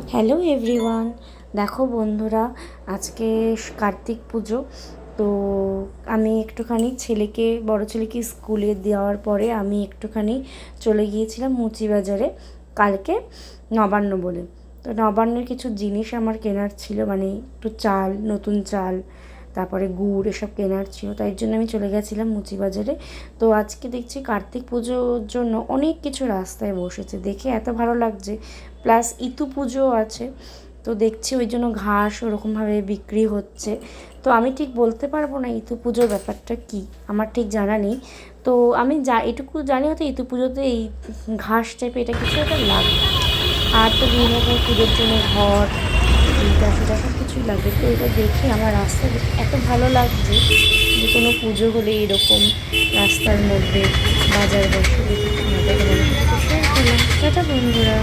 Hello everyone, দেখো বন্ধুরা, আজকে কার্তিক পুজো। তো আমি একটুখানি বড় ছেলেকে স্কুলে দেওয়ার পরে আমি একটুখানি চলে গিয়েছিলাম মুচি বাজারে কালকে নবান্ন বলে। তো নবান্নের কিছু জিনিস আমার কেনার ছিল, মানে একটু চাল, নতুন চাল, তারপরে গুড়, এসব কেনার ছিল, তাই জন্য আমি চলে গেছিলাম মুচি বাজারে। তো আজকে দেখছি কার্তিক পুজোর জন্য অনেক কিছু রাস্তায় বসেছে, দেখে এত ভালো লাগছে। প্লাস ইতু পুজো আছে, তো দেখছি ওই জন্য ঘাস ওরকমভাবে বিক্রি হচ্ছে। তো আমি ঠিক বলতে পারবো না ইতু পুজোর ব্যাপারটা কী, আমার ঠিক জানা নেই। তো আমি এটুকু জানি হয়তো ইতু পুজোতে এই ঘাস টাইপের এটা কিছু একটা লাগবে। আর তো বিভিন্ন রকম পুজোর জন্য ঘর, এইটা সেটা সব কিছুই লাগবে। তো এটা দেখে আমার রাস্তা এত ভালো লাগছে যে কোনো পুজো হলে এরকম রাস্তার মধ্যে বাজার বসে, দেখে তোমাদের শেয়ার করলাম। টাটা বন্ধুরা।